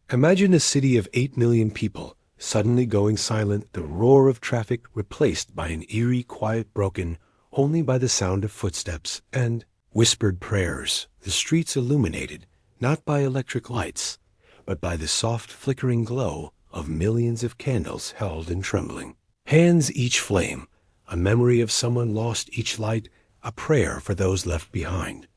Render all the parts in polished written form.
Imagine a city of 8 million people suddenly going silent, the roar of traffic replaced by an eerie quiet broken only by the sound of footsteps and whispered prayers, the streets illuminated not by electric lights, but by the soft flickering glow of millions of candles held and trembling. Hands each flame, a memory of someone lost each light, a prayer for those left behind.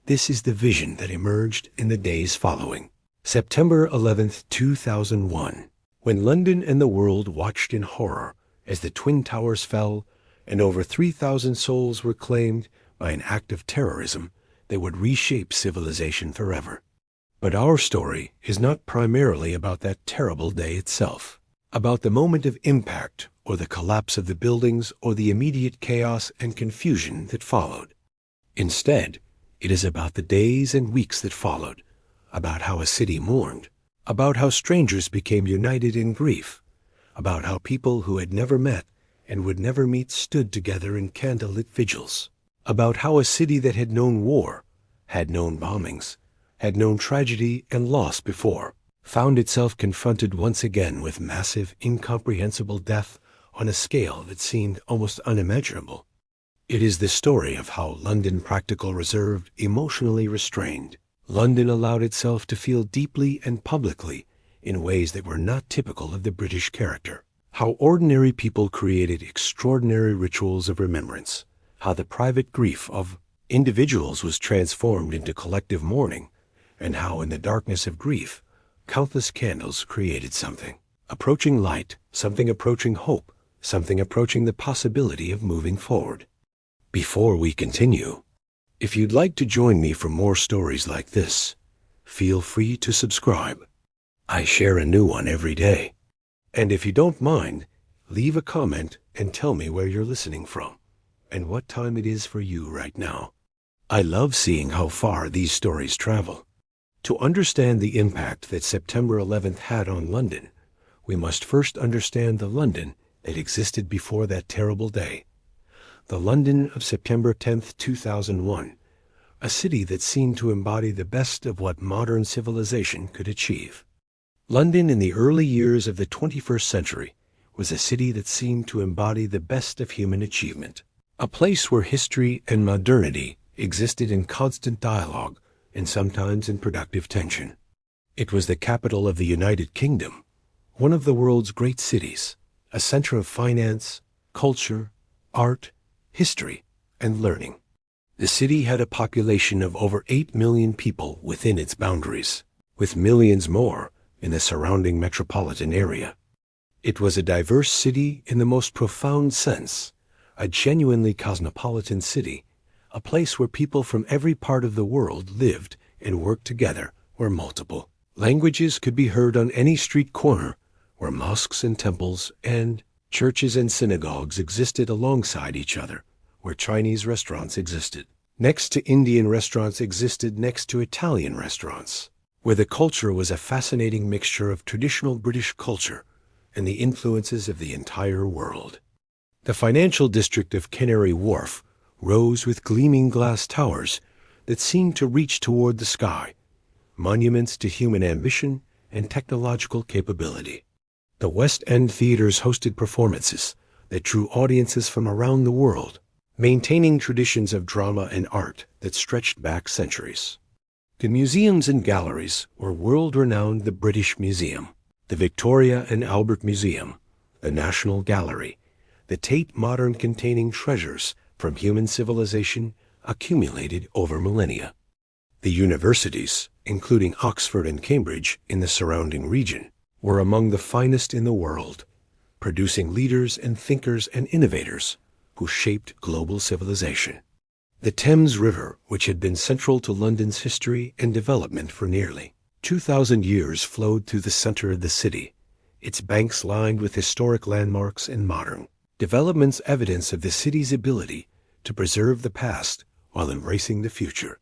This is the vision that emerged in the days following. September 11th, 2001, when London and the world watched in horror as the Twin Towers fell and over 3,000 souls were claimed by an act of terrorism that would reshape civilization forever. But our story is not primarily about that terrible day itself, about the moment of impact or the collapse of the buildings or the immediate chaos and confusion that followed. Instead, it is about the days and weeks that followed, about how a city mourned, about how strangers became united in grief, about how people who had never met and would never meet stood together in candlelit vigils, about how a city that had known war, had known bombings, had known tragedy and loss before, found itself confronted once again with massive, incomprehensible death on a scale that seemed almost unimaginable. It is the story of how London practical reserved, emotionally restrained. London allowed itself to feel deeply and publicly in ways that were not typical of the British character. How ordinary people created extraordinary rituals of remembrance. How the private grief of individuals was transformed into collective mourning, and how in the darkness of grief, countless candles created something. Approaching light, something approaching hope, something approaching the possibility of moving forward. Before we continue, if you'd like to join me for more stories like this, feel free to subscribe. I share a new one every day. And if you don't mind, leave a comment and tell me where you're listening from and what time it is for you right now. I love seeing how far these stories travel. To understand the impact that September 11th had on London, we must first understand the London that existed before that terrible day. The London of September 10th, 2001, a city that seemed to embody the best of what modern civilization could achieve. London in the early years of the 21st century was a city that seemed to embody the best of human achievement, a place where history and modernity existed in constant dialogue and sometimes in productive tension. It was the capital of the United Kingdom, one of the world's great cities, a center of finance, culture, art, history, and learning. The city had a population of over 8 million people within its boundaries, with millions more in the surrounding metropolitan area. It was a diverse city in the most profound sense, a genuinely cosmopolitan city, a place where people from every part of the world lived and worked together, where multiple languages could be heard on any street corner, where mosques and temples and churches and synagogues existed alongside each other, where Chinese restaurants existed next to Indian restaurants existed next to Italian restaurants, where the culture was a fascinating mixture of traditional British culture and the influences of the entire world. The financial district of Canary Wharf rose with gleaming glass towers that seemed to reach toward the sky, monuments to human ambition and technological capability. The West End theaters hosted performances that drew audiences from around the world, maintaining traditions of drama and art that stretched back centuries. The museums and galleries were world-renowned: the British Museum, the Victoria and Albert Museum, the National Gallery, the Tate Modern, containing treasures from human civilization accumulated over millennia. The universities, including Oxford and Cambridge in the surrounding region, were among the finest in the world, producing leaders and thinkers and innovators who shaped global civilization. The Thames River, which had been central to London's history and development for nearly 2,000 years, flowed through the center of the city, its banks lined with historic landmarks and modern developments, evidence of the city's ability to preserve the past while embracing the future.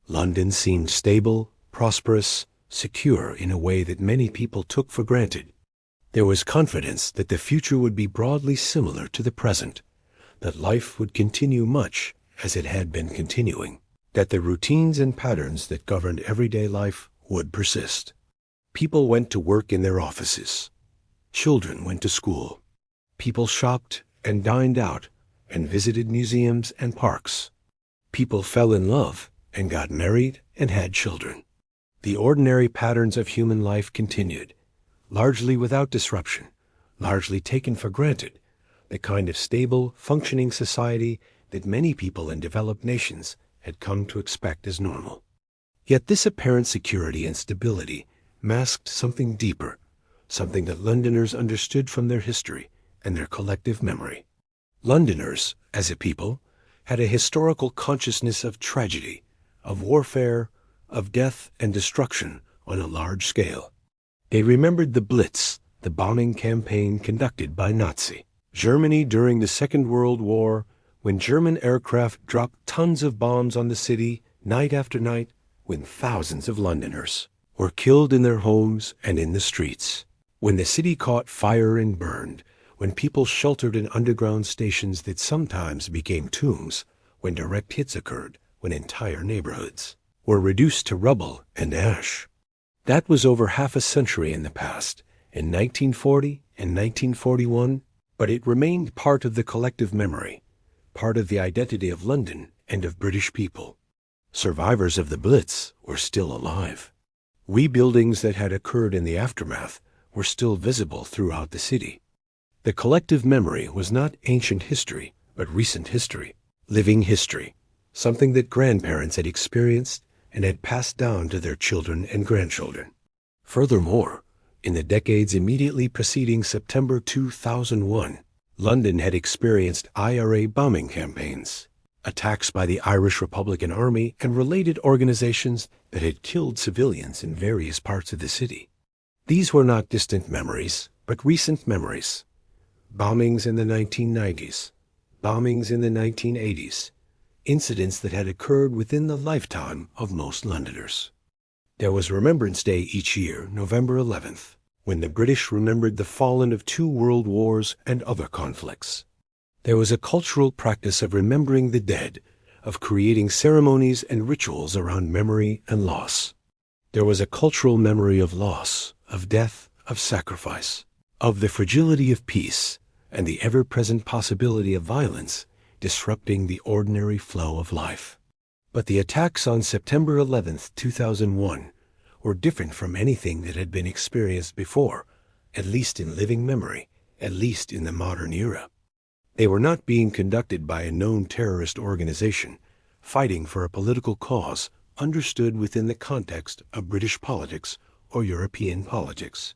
London seemed stable, prosperous, secure in a way that many people took for granted. There was confidence that the future would be broadly similar to the present, that life would continue much as it had been continuing, that the routines and patterns that governed everyday life would persist. People went to work in their offices. Children went to school. People shopped and dined out and visited museums and parks. People fell in love and got married and had children. The ordinary patterns of human life continued, largely without disruption, largely taken for granted, the kind of stable, functioning society that many people in developed nations had come to expect as normal. Yet this apparent security and stability masked something deeper, something that Londoners understood from their history and their collective memory. Londoners, as a people, had a historical consciousness of tragedy, of warfare, of death and destruction on a large scale. They remembered the Blitz, the bombing campaign conducted by Nazi Germany during the Second World War, when German aircraft dropped tons of bombs on the city night after night, when thousands of Londoners were killed in their homes and in the streets, when the city caught fire and burned, when people sheltered in underground stations that sometimes became tombs, when direct hits occurred, when entire neighborhoods were reduced to rubble and ash. That was over half a century in the past, in 1940 and 1941, but it remained part of the collective memory, part of the identity of London and of British people. Survivors of the Blitz were still alive. Rebuildings that had occurred in the aftermath were still visible throughout the city. The collective memory was not ancient history, but recent history, living history, something that grandparents had experienced and had passed down to their children and grandchildren. Furthermore, in the decades immediately preceding September 2001, London had experienced IRA bombing campaigns, attacks by the Irish Republican Army and related organizations that had killed civilians in various parts of the city. These were not distant memories, but recent memories. Bombings in the 1990s, bombings in the 1980s, incidents that had occurred within the lifetime of most Londoners. There was Remembrance Day each year, November 11th, when the British remembered the fallen of 2 world wars and other conflicts. There was a cultural practice of remembering the dead, of creating ceremonies and rituals around memory and loss. There was a cultural memory of loss, of death, of sacrifice, of the fragility of peace, and the ever-present possibility of violence disrupting the ordinary flow of life. But the attacks on September 11th, 2001, were different from anything that had been experienced before, at least in living memory, at least in the modern era. They were not being conducted by a known terrorist organization, fighting for a political cause understood within the context of British politics or European politics.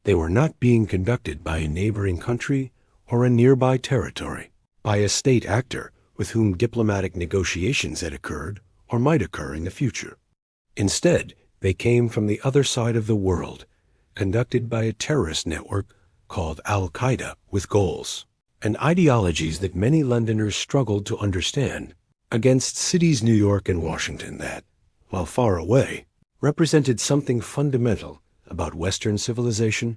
They were not being conducted by a neighboring country or a nearby territory, by a state actor with whom diplomatic negotiations had occurred or might occur in the future. Instead, they came from the other side of the world, conducted by a terrorist network called Al-Qaeda, with goals and ideologies that many Londoners struggled to understand, against cities New York and Washington that, while far away, represented something fundamental about Western civilization,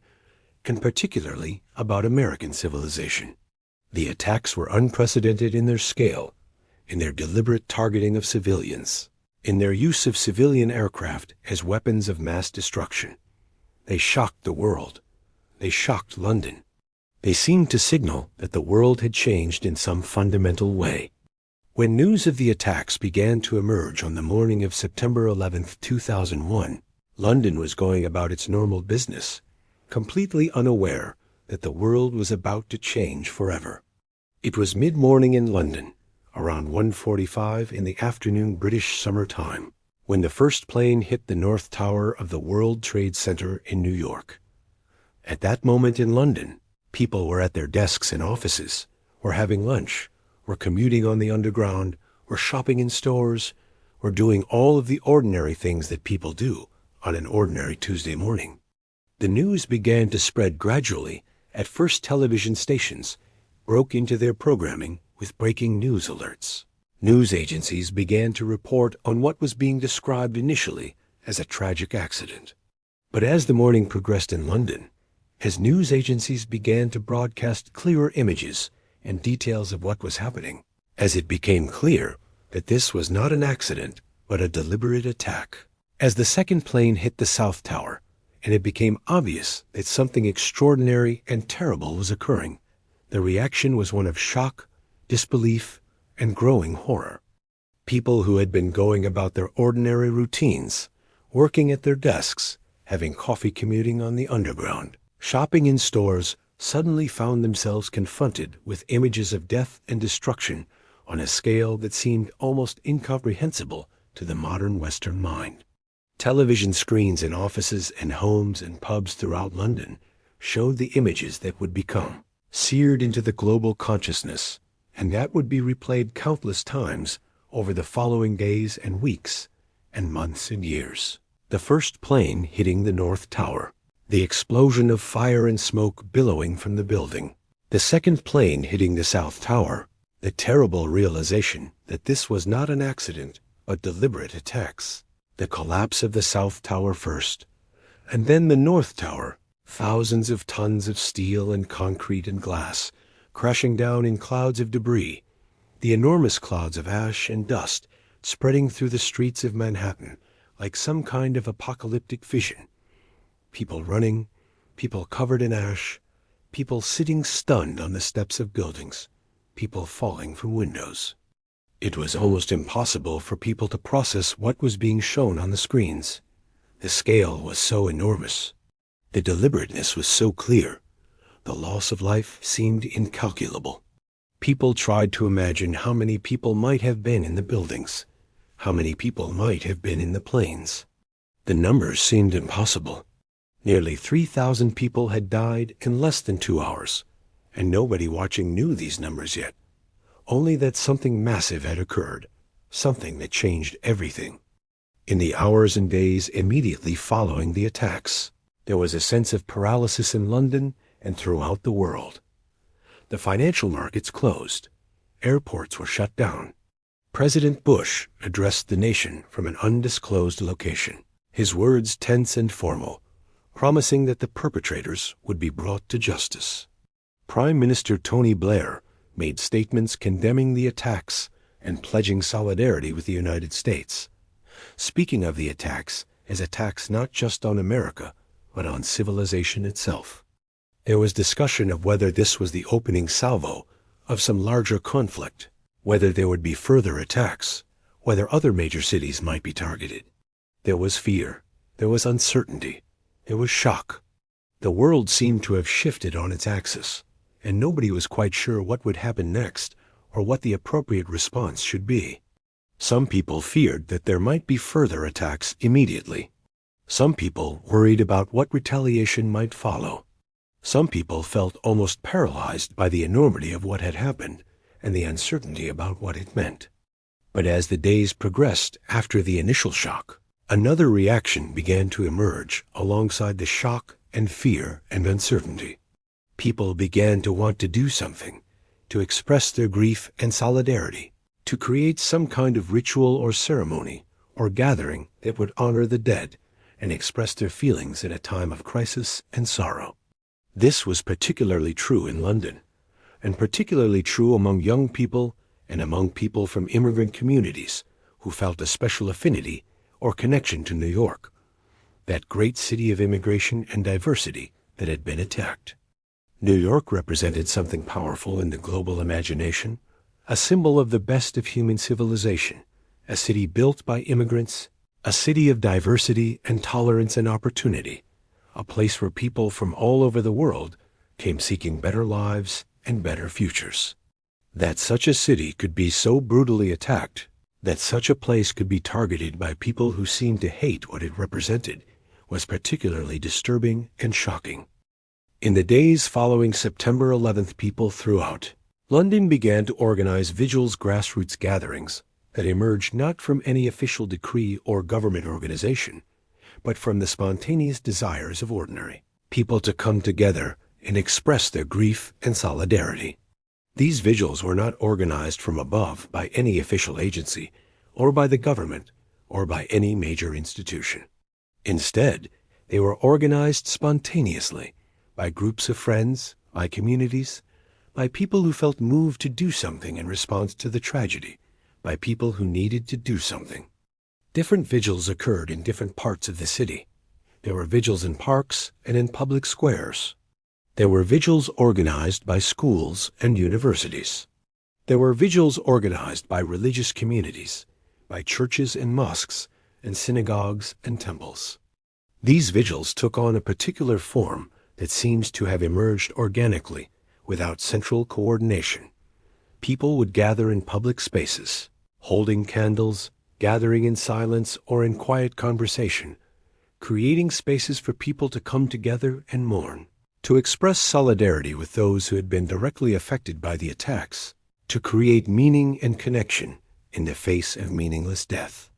and particularly about American civilization. The attacks were unprecedented in their scale, in their deliberate targeting of civilians, in their use of civilian aircraft as weapons of mass destruction. They shocked the world. They shocked London. They seemed to signal that the world had changed in some fundamental way. When news of the attacks began to emerge on the morning of September 11th, 2001, London was going about its normal business, completely unaware that the world was about to change forever. It was mid-morning in London, around 1:45 in the afternoon British summer time, when the first plane hit the North Tower of the World Trade Center in New York. At that moment in London, people were at their desks in offices, were having lunch, were commuting on the Underground, were shopping in stores, were doing all of the ordinary things that people do on an ordinary Tuesday morning. The news began to spread gradually. At first, television stations broke into their programming with breaking news alerts. News agencies began to report on what was being described initially as a tragic accident. But as the morning progressed in London, as news agencies began to broadcast clearer images and details of what was happening, as it became clear that this was not an accident, but a deliberate attack. As the second plane hit the South Tower, and it became obvious that something extraordinary and terrible was occurring. The reaction was one of shock, disbelief, and growing horror. People who had been going about their ordinary routines, working at their desks, having coffee, commuting on the underground, shopping in stores, suddenly found themselves confronted with images of death and destruction on a scale that seemed almost incomprehensible to the modern Western mind. Television screens in offices and homes and pubs throughout London showed the images that would become seared into the global consciousness, and that would be replayed countless times over the following days and weeks and months and years. The first plane hitting the North Tower, the explosion of fire and smoke billowing from the building. The second plane hitting the South Tower, the terrible realization that this was not an accident but deliberate attacks. The collapse of the South Tower first, and then the North Tower, thousands of tons of steel and concrete and glass crashing down in clouds of debris, the enormous clouds of ash and dust spreading through the streets of Manhattan like some kind of apocalyptic vision. People running, people covered in ash, people sitting stunned on the steps of buildings, people falling from windows. It was almost impossible for people to process what was being shown on the screens. The scale was so enormous. The deliberateness was so clear. The loss of life seemed incalculable. People tried to imagine how many people might have been in the buildings, how many people might have been in the planes. The numbers seemed impossible. Nearly 3,000 people had died in less than 2 hours, and nobody watching knew these numbers yet. Only that something massive had occurred, something that changed everything. In the hours and days immediately following the attacks, there was a sense of paralysis in London and throughout the world. The financial markets closed. Airports were shut down. President Bush addressed the nation from an undisclosed location, his words tense and formal, promising that the perpetrators would be brought to justice. Prime Minister Tony Blair made statements condemning the attacks and pledging solidarity with the United States, speaking of the attacks as attacks not just on America, but on civilization itself. There was discussion of whether this was the opening salvo of some larger conflict, whether there would be further attacks, whether other major cities might be targeted. There was fear, there was uncertainty, there was shock. The world seemed to have shifted on its axis, and nobody was quite sure what would happen next or what the appropriate response should be. Some people feared that there might be further attacks immediately. Some people worried about what retaliation might follow. Some people felt almost paralyzed by the enormity of what had happened and the uncertainty about what it meant. But as the days progressed after the initial shock, another reaction began to emerge alongside the shock and fear and uncertainty. People began to want to do something, to express their grief and solidarity, to create some kind of ritual or ceremony or gathering that would honor the dead and express their feelings in a time of crisis and sorrow. This was particularly true in London, and particularly true among young people and among people from immigrant communities who felt a special affinity or connection to New York, that great city of immigration and diversity that had been attacked. New York represented something powerful in the global imagination, a symbol of the best of human civilization, a city built by immigrants, a city of diversity and tolerance and opportunity, a place where people from all over the world came seeking better lives and better futures. That such a city could be so brutally attacked, that such a place could be targeted by people who seemed to hate what it represented, was particularly disturbing and shocking. In the days following September 11th, people throughout London began to organize vigils, grassroots gatherings that emerged not from any official decree or government organization, but from the spontaneous desires of ordinary people to come together and express their grief and solidarity. These vigils were not organized from above by any official agency, or by the government, or by any major institution. Instead, they were organized spontaneously by groups of friends, by communities, by people who felt moved to do something in response to the tragedy, by people who needed to do something. Different vigils occurred in different parts of the city. There were vigils in parks and in public squares. There were vigils organized by schools and universities. There were vigils organized by religious communities, by churches and mosques, and synagogues and temples. These vigils took on a particular form that seems to have emerged organically, without central coordination. People would gather in public spaces, holding candles, gathering in silence or in quiet conversation, creating spaces for people to come together and mourn, to express solidarity with those who had been directly affected by the attacks, to create meaning and connection in the face of meaningless death.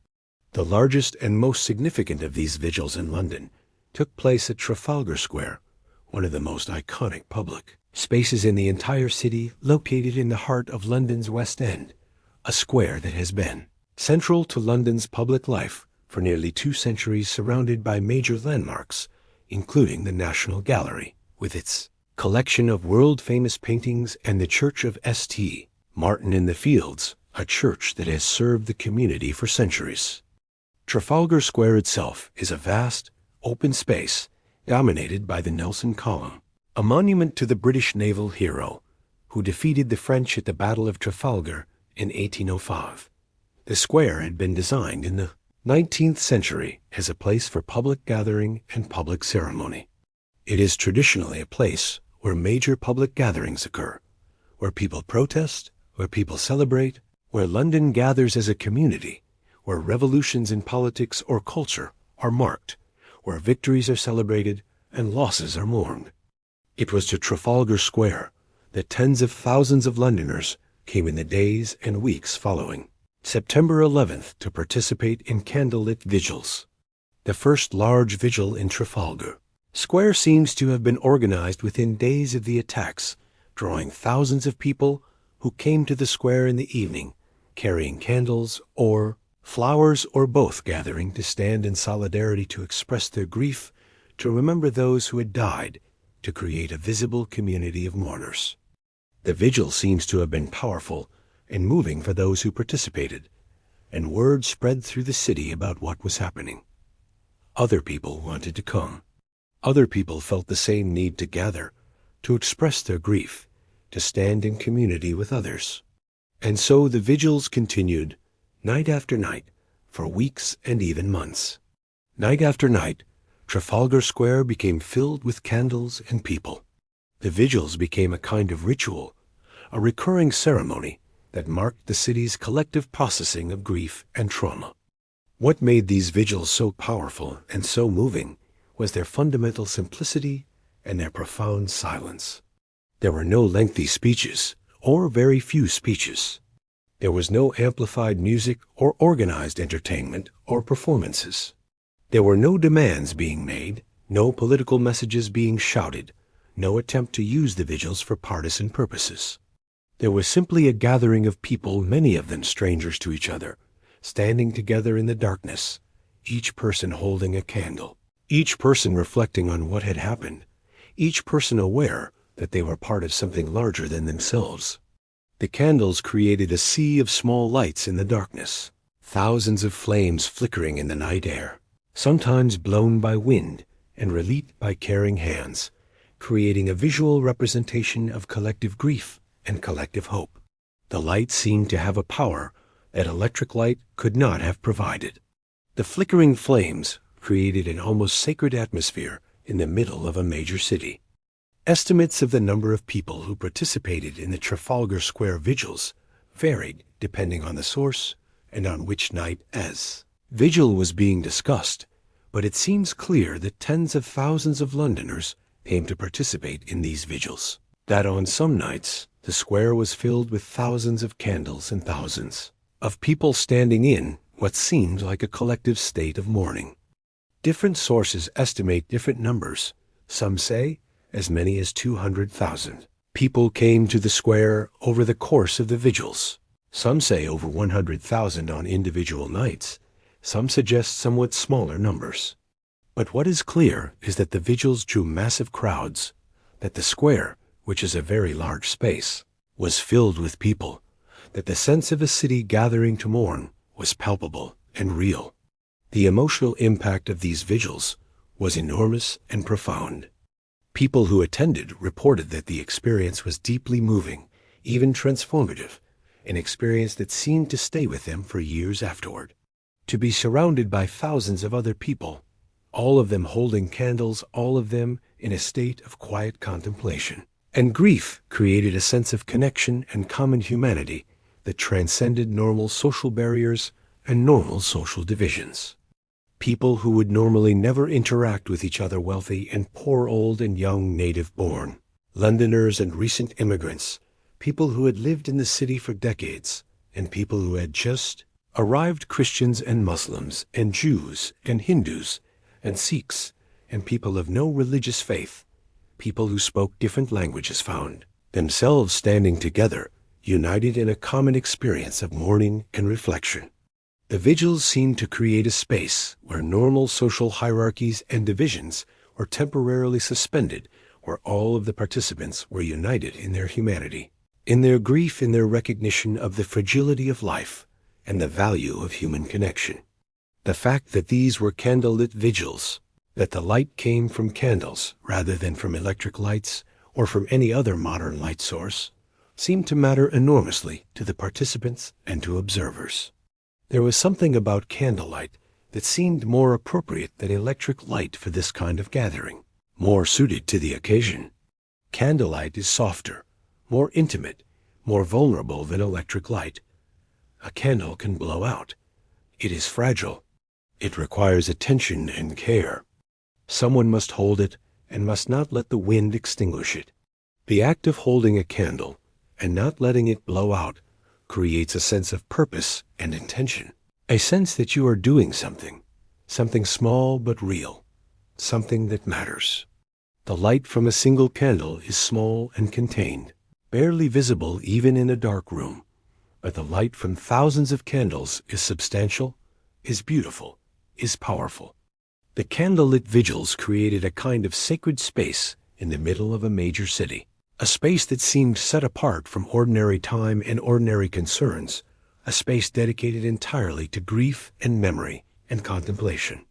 The largest and most significant of these vigils in London took place at Trafalgar Square, one of the most iconic public spaces in the entire city, located in the heart of London's West End, a square that has been central to London's public life for nearly 2 centuries, surrounded by major landmarks, including the National Gallery, with its collection of world-famous paintings, and the Church of St. Martin in the Fields, a church that has served the community for centuries. Trafalgar Square itself is a vast, open space dominated by the Nelson Column, a monument to the British naval hero who defeated the French at the Battle of Trafalgar in 1805. The square had been designed in the 19th century as a place for public gathering and public ceremony. It is traditionally a place where major public gatherings occur, where people protest, where people celebrate, where London gathers as a community, where revolutions in politics or culture are marked, where victories are celebrated and losses are mourned. It was to Trafalgar Square that tens of thousands of Londoners came in the days and weeks following September 11th to participate in candlelit vigils. The first large vigil in Trafalgar Square seems to have been organized within days of the attacks, drawing thousands of people who came to the square in the evening, carrying candles or flowers or both, gathering to stand in solidarity, to express their grief, to remember those who had died, to create a visible community of mourners. The vigil seems to have been powerful and moving for those who participated, and word spread through the city about what was happening. Other people wanted to come. Other people felt the same need to gather, to express their grief, to stand in community with others. And so the vigils continued, night after night, for weeks and even months. Night after night, Trafalgar Square became filled with candles and people. The vigils became a kind of ritual, a recurring ceremony that marked the city's collective processing of grief and trauma. What made these vigils so powerful and so moving was their fundamental simplicity and their profound silence. There were no lengthy speeches, or very few speeches. There was no amplified music or organized entertainment or performances. There were no demands being made, no political messages being shouted, no attempt to use the vigils for partisan purposes. There was simply a gathering of people, many of them strangers to each other, standing together in the darkness, each person holding a candle, each person reflecting on what had happened, each person aware that they were part of something larger than themselves. The candles created a sea of small lights in the darkness, thousands of flames flickering in the night air, sometimes blown by wind and relit by caring hands, creating a visual representation of collective grief and collective hope. The light seemed to have a power that electric light could not have provided. The flickering flames created an almost sacred atmosphere in the middle of a major city. Estimates of the number of people who participated in the Trafalgar Square vigils varied depending on the source and on which night as vigil was being discussed, but it seems clear that tens of thousands of Londoners came to participate in these vigils, that on some nights the square was filled with thousands of candles and thousands of people standing in what seemed like a collective state of mourning. Different sources estimate different numbers. Some say as many as 200,000 people came to the square over the course of the vigils. Some say over 100,000 on individual nights. Some suggest somewhat smaller numbers. But what is clear is that the vigils drew massive crowds, that the square, which is a very large space, was filled with people, that the sense of a city gathering to mourn was palpable and real. The emotional impact of these vigils was enormous and profound. People who attended reported that the experience was deeply moving, even transformative, an experience that seemed to stay with them for years afterward. To be surrounded by thousands of other people, all of them holding candles, all of them in a state of quiet contemplation. And grief created a sense of connection and common humanity that transcended normal social barriers and normal social divisions. People who would normally never interact with each other, wealthy and poor, old and young, native-born, Londoners and recent immigrants, people who had lived in the city for decades, and people who had just arrived, Christians and Muslims and Jews and Hindus and Sikhs and people of no religious faith, people who spoke different languages found themselves standing together, united in a common experience of mourning and reflection. The vigils seemed to create a space where normal social hierarchies and divisions were temporarily suspended, where all of the participants were united in their humanity, in their grief, in their recognition of the fragility of life and the value of human connection. The fact that these were candlelit vigils, that the light came from candles rather than from electric lights or from any other modern light source, seemed to matter enormously to the participants and to observers. There was something about candlelight that seemed more appropriate than electric light for this kind of gathering, more suited to the occasion. Candlelight is softer, more intimate, more vulnerable than electric light. A candle can blow out. It is fragile. It requires attention and care. Someone must hold it and must not let the wind extinguish it. The act of holding a candle and not letting it blow out creates a sense of purpose and intention, a sense that you are doing something, something small but real, something that matters. The light from a single candle is small and contained, barely visible even in a dark room, but the light from thousands of candles is substantial, is beautiful, is powerful. The candlelit vigils created a kind of sacred space in the middle of a major city, a space that seemed set apart from ordinary time and ordinary concerns, a space dedicated entirely to grief and memory and contemplation.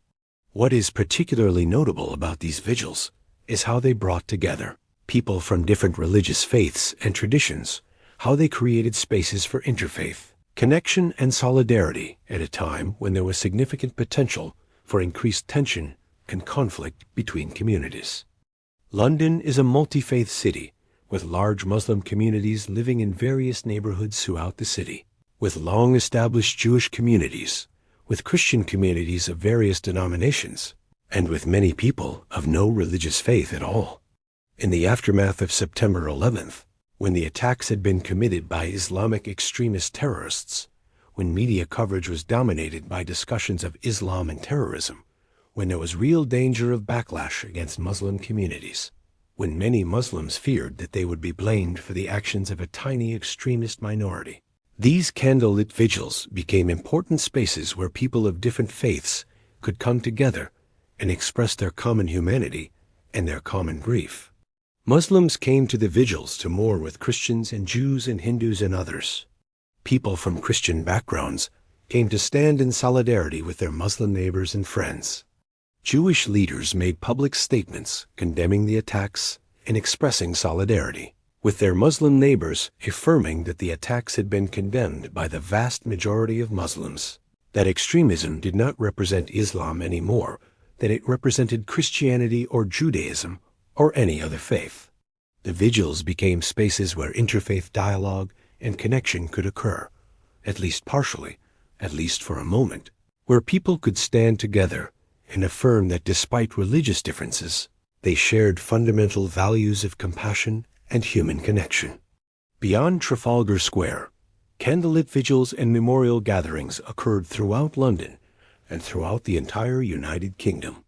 What is particularly notable about these vigils is how they brought together people from different religious faiths and traditions, how they created spaces for interfaith connection and solidarity at a time when there was significant potential for increased tension and conflict between communities. London is a multi-faith city, with large Muslim communities living in various neighborhoods throughout the city, with long-established Jewish communities, with Christian communities of various denominations, and with many people of no religious faith at all. In the aftermath of September 11th, when the attacks had been committed by Islamic extremist terrorists, when media coverage was dominated by discussions of Islam and terrorism, when there was real danger of backlash against Muslim communities, when many Muslims feared that they would be blamed for the actions of a tiny extremist minority, these candlelit vigils became important spaces where people of different faiths could come together and express their common humanity and their common grief. Muslims came to the vigils to mourn with Christians and Jews and Hindus and others. People from Christian backgrounds came to stand in solidarity with their Muslim neighbors and friends. Jewish leaders made public statements condemning the attacks and expressing solidarity with their Muslim neighbors, affirming that the attacks had been condemned by the vast majority of Muslims, that extremism did not represent Islam anymore, that it represented Christianity or Judaism or any other faith. The vigils became spaces where interfaith dialogue and connection could occur, at least partially, at least for a moment, where people could stand together and affirm that despite religious differences, they shared fundamental values of compassion and human connection. Beyond Trafalgar Square, candlelit vigils and memorial gatherings occurred throughout London and throughout the entire United Kingdom.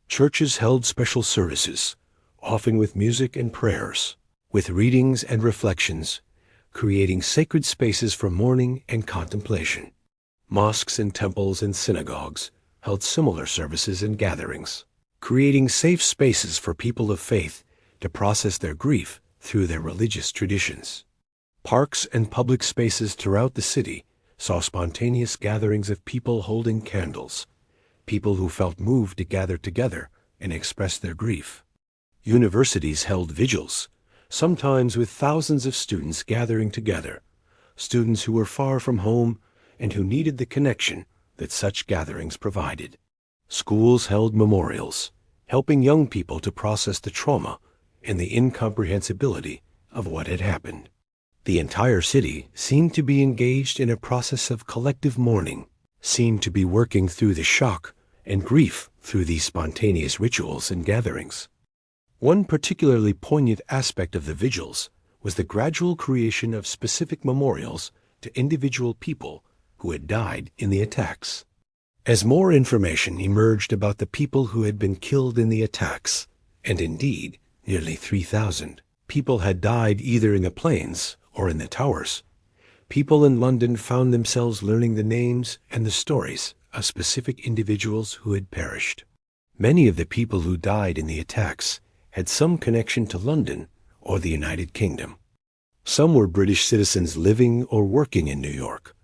Churches held special services, often with music and prayers, with readings and reflections, creating sacred spaces for mourning and contemplation. Mosques and temples and synagogues held similar services and gatherings, creating safe spaces for people of faith to process their grief through their religious traditions. Parks and public spaces throughout the city saw spontaneous gatherings of people holding candles, people who felt moved to gather together and express their grief. Universities held vigils, sometimes with thousands of students gathering together, students who were far from home and who needed the connection that such gatherings provided. Schools held memorials, helping young people to process the trauma and the incomprehensibility of what had happened. The entire city seemed to be engaged in a process of collective mourning, seemed to be working through the shock and grief through these spontaneous rituals and gatherings. One particularly poignant aspect of the vigils was the gradual creation of specific memorials to individual people who had died in the attacks. As more information emerged about the people who had been killed in the attacks, and indeed nearly 3,000 people had died either in the plains or in the towers, people in London found themselves learning the names and the stories of specific individuals who had perished. Many of the people who died in the attacks had some connection to London or the United Kingdom. Some were British citizens living or working in New York,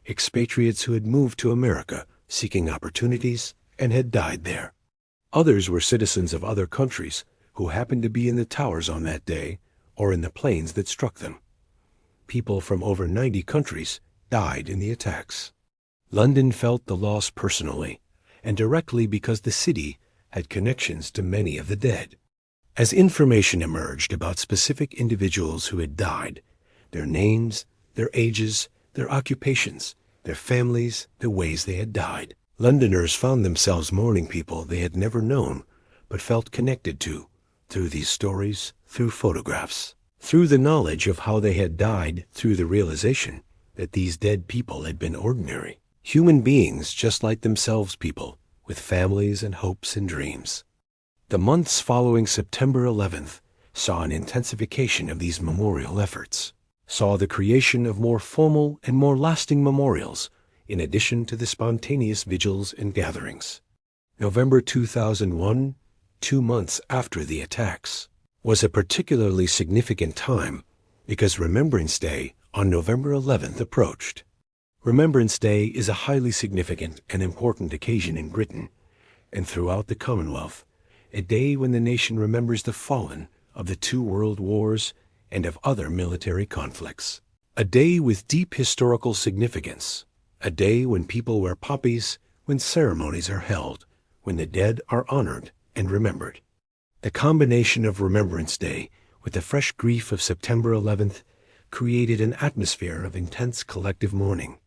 expatriates who had moved to America seeking opportunities and had died there. Others were citizens of other countries who happened to be in the towers on that day or in the planes that struck them. People from over 90 countries died in the attacks. London felt the loss personally and directly because the city had connections to many of the dead. As information emerged about specific individuals who had died, their names, their ages, their occupations, their families, the ways they had died, Londoners found themselves mourning people they had never known but felt connected to through these stories, through photographs, through the knowledge of how they had died, through the realization that these dead people had been ordinary, human beings just like themselves, people with families and hopes and dreams. The months following September 11th saw an intensification of these memorial efforts, saw the creation of more formal and more lasting memorials in addition to the spontaneous vigils and gatherings. November 2001, 2 months after the attacks, was a particularly significant time because Remembrance Day on November 11th approached. Remembrance Day is a highly significant and important occasion in Britain and throughout the Commonwealth, a day when the nation remembers the fallen of the 2 world wars and of other military conflicts. A day with deep historical significance, a day when people wear poppies, when ceremonies are held, when the dead are honored and remembered. The combination of Remembrance Day with the fresh grief of September 11th created an atmosphere of intense collective mourning.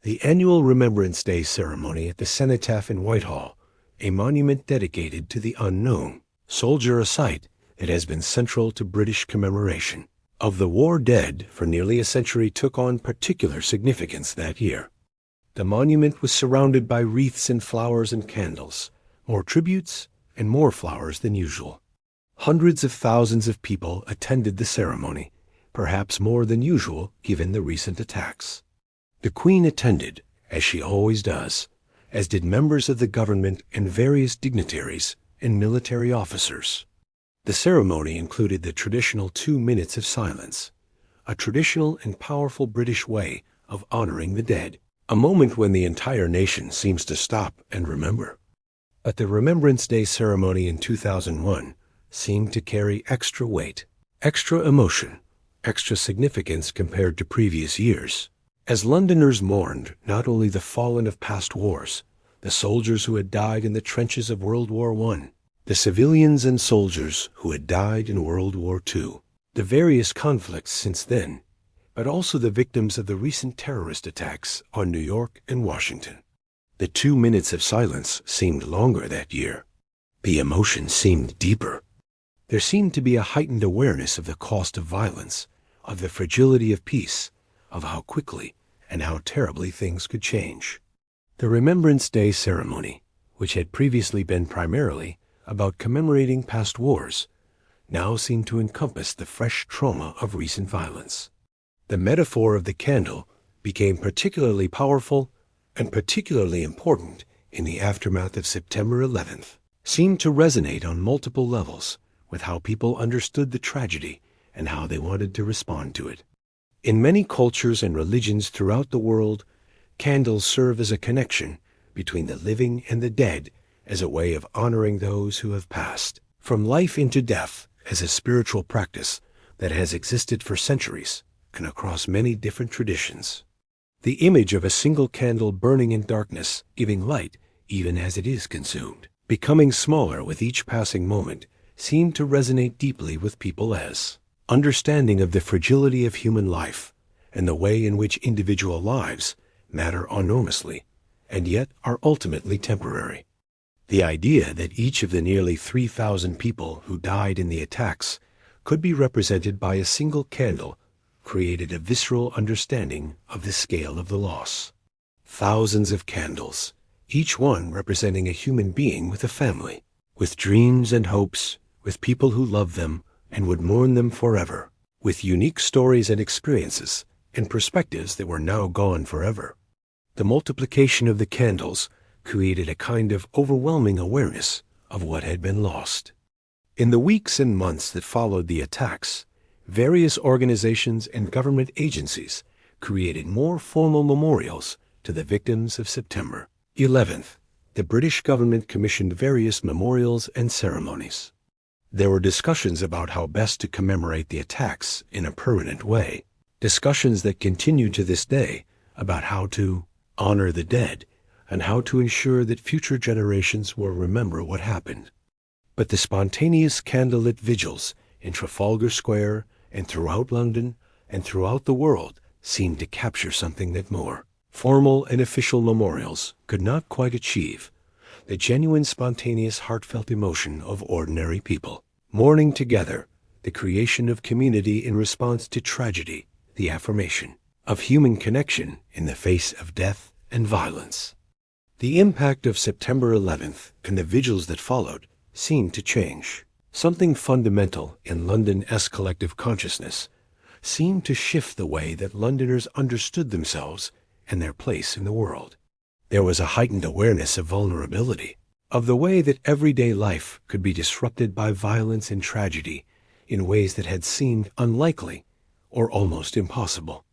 The annual Remembrance Day ceremony at the Cenotaph in Whitehall, a monument dedicated to the unknown, soldier a site that has been central to British commemoration of the war dead for nearly a century, took on particular significance that year. The monument was surrounded by wreaths and flowers and candles, more tributes and more flowers than usual. Hundreds of thousands of people attended the ceremony, perhaps more than usual given the recent attacks. The Queen attended, as she always does, as did members of the government and various dignitaries and military officers. The ceremony included the traditional 2 minutes of silence, a traditional and powerful British way of honoring the dead, a moment when the entire nation seems to stop and remember. But the Remembrance Day ceremony in 2001 seemed to carry extra weight, extra emotion, extra significance compared to previous years, as Londoners mourned not only the fallen of past wars, the soldiers who had died in the trenches of World War I, the civilians and soldiers who had died in World War II, the various conflicts since then, but also the victims of the recent terrorist attacks on New York and Washington. The 2 minutes of silence seemed longer that year. The emotion seemed deeper. There seemed to be a heightened awareness of the cost of violence, of the fragility of peace, of how quickly and how terribly things could change. The Remembrance Day ceremony, which had previously been primarily about commemorating past wars, now seemed to encompass the fresh trauma of recent violence. The metaphor of the candle became particularly powerful and particularly important in the aftermath of September 11th, seemed to resonate on multiple levels with how people understood the tragedy and how they wanted to respond to it. In many cultures and religions throughout the world, candles serve as a connection between the living and the dead as a way of honoring those who have passed. From life into death as a spiritual practice that has existed for centuries and across many different traditions. The image of a single candle burning in darkness, giving light even as it is consumed, becoming smaller with each passing moment, seemed to resonate deeply with people as understanding of the fragility of human life and the way in which individual lives matter enormously and yet are ultimately temporary. The idea that each of the nearly 3,000 people who died in the attacks could be represented by a single candle created a visceral understanding of the scale of the loss. Thousands of candles, each one representing a human being with a family, with dreams and hopes, with people who loved them and would mourn them forever, with unique stories and experiences and perspectives that were now gone forever. The multiplication of the candles created a kind of overwhelming awareness of what had been lost. In the weeks and months that followed the attacks, various organizations and government agencies created more formal memorials to the victims of September 11th. The British government commissioned various memorials and ceremonies. There were discussions about how best to commemorate the attacks in a permanent way, discussions that continue to this day about how to honor the dead and how to ensure that future generations will remember what happened. But the spontaneous candlelit vigils in Trafalgar Square and throughout London and throughout the world seemed to capture something that more formal and official memorials could not quite achieve: the genuine, spontaneous, heartfelt emotion of ordinary people, mourning together, the creation of community in response to tragedy, the affirmation of human connection in the face of death and violence. The impact of September 11th and the vigils that followed seemed to change. Something fundamental in London's collective consciousness seemed to shift the way that Londoners understood themselves and their place in the world. There was a heightened awareness of vulnerability, of the way that everyday life could be disrupted by violence and tragedy in ways that had seemed unlikely or almost impossible.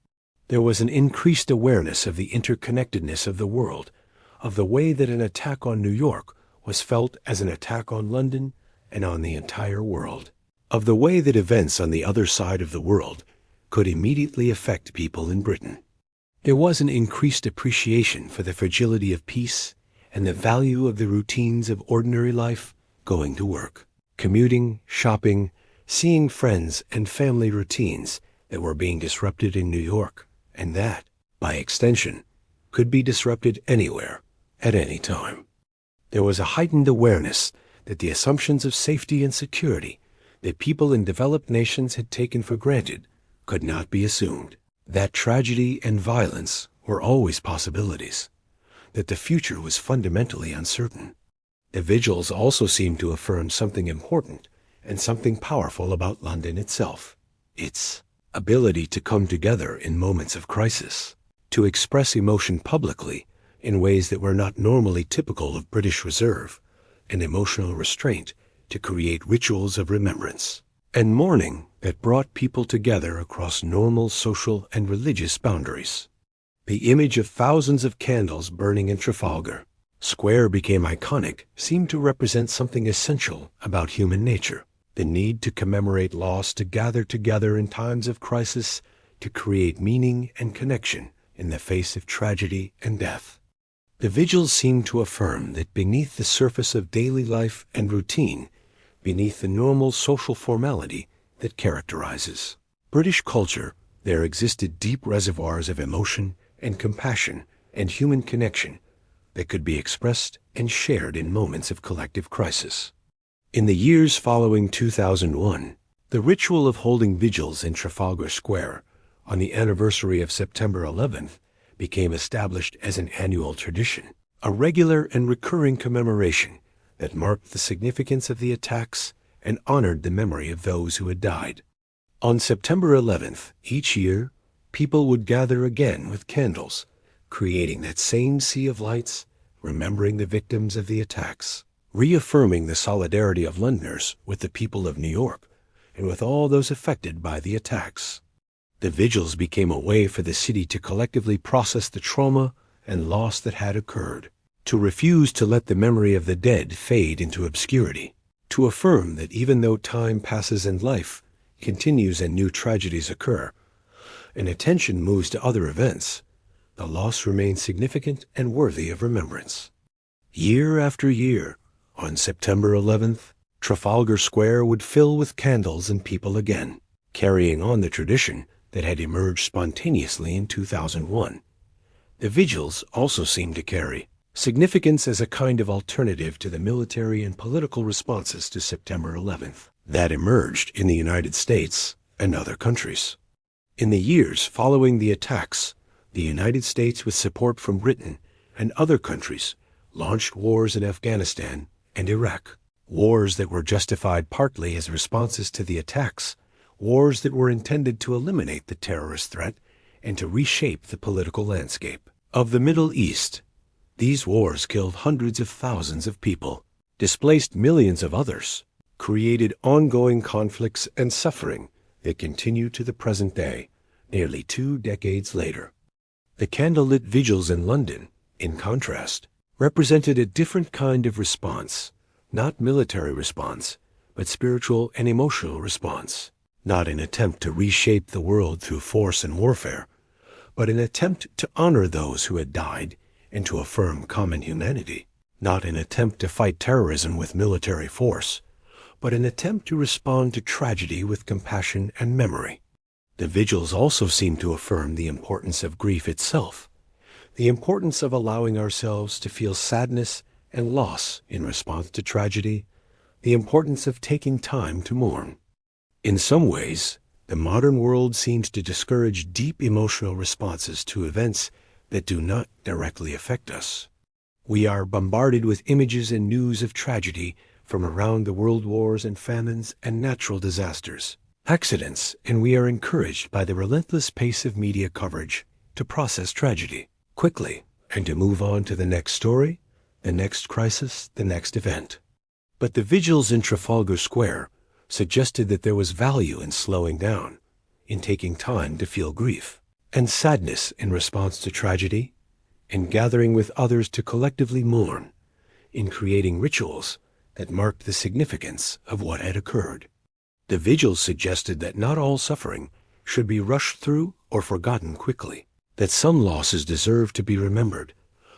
There was an increased awareness of the interconnectedness of the world, of the way that an attack on New York was felt as an attack on London and on the entire world, of the way that events on the other side of the world could immediately affect people in Britain. There was an increased appreciation for the fragility of peace and the value of the routines of ordinary life, going to work, commuting, shopping, seeing friends and family routines that were being disrupted in New York, and that, by extension, could be disrupted anywhere, at any time. There was a heightened awareness that the assumptions of safety and security that people in developed nations had taken for granted could not be assumed, that tragedy and violence were always possibilities, that the future was fundamentally uncertain. The vigils also seemed to affirm something important and something powerful about London itself, its ability to come together in moments of crisis, to express emotion publicly in ways that were not normally typical of British reserve and emotional restraint, to create rituals of remembrance and mourning that brought people together across normal social and religious boundaries. The image of thousands of candles burning in Trafalgar Square became iconic, seemed to represent something essential about human nature, the need to commemorate loss, to gather together in times of crisis, to create meaning and connection in the face of tragedy and death. The vigils seemed to affirm that beneath the surface of daily life and routine, beneath the normal social formality that characterizes British culture, there existed deep reservoirs of emotion and compassion and human connection that could be expressed and shared in moments of collective crisis. In the years following 2001, the ritual of holding vigils in Trafalgar Square on the anniversary of September 11th became established as an annual tradition, a regular and recurring commemoration that marked the significance of the attacks and honored the memory of those who had died. On September 11th, each year, people would gather again with candles, creating that same sea of lights, remembering the victims of the attacks, reaffirming the solidarity of Londoners with the people of New York and with all those affected by the attacks. The vigils became a way for the city to collectively process the trauma and loss that had occurred, to refuse to let the memory of the dead fade into obscurity, to affirm that even though time passes and life continues and new tragedies occur, and attention moves to other events, the loss remains significant and worthy of remembrance. Year after year, on September 11th, Trafalgar Square would fill with candles and people again, carrying on the tradition that had emerged spontaneously in 2001. The vigils also seemed to carry significance as a kind of alternative to the military and political responses to September 11th that emerged in the United States and other countries. In the years following the attacks, the United States, with support from Britain and other countries, launched wars in Afghanistan and Iraq, wars that were justified partly as responses to the attacks, wars that were intended to eliminate the terrorist threat and to reshape the political landscape of the Middle East. These wars killed hundreds of thousands of people, displaced millions of others, created ongoing conflicts and suffering that continue to the present day, nearly 2 decades later. The candlelit vigils in London, in contrast, represented a different kind of response, not military response, but spiritual and emotional response, not an attempt to reshape the world through force and warfare, but an attempt to honor those who had died and to affirm common humanity, not an attempt to fight terrorism with military force, but an attempt to respond to tragedy with compassion and memory. The vigils also seem to affirm the importance of grief itself, the importance of allowing ourselves to feel sadness and loss in response to tragedy, the importance of taking time to mourn. In some ways, the modern world seems to discourage deep emotional responses to events that do not directly affect us. We are bombarded with images and news of tragedy from around the world, wars and famines and natural disasters, accidents, and we are encouraged by the relentless pace of media coverage to process tragedy quickly and to move on to the next story, the next crisis, the next event. But the vigils in Trafalgar Square suggested that there was value in slowing down, in taking time to feel grief and sadness in response to tragedy, in gathering with others to collectively mourn, in creating rituals that marked the significance of what had occurred. The vigils suggested that not all suffering should be rushed through or forgotten quickly, that some losses deserve to be remembered,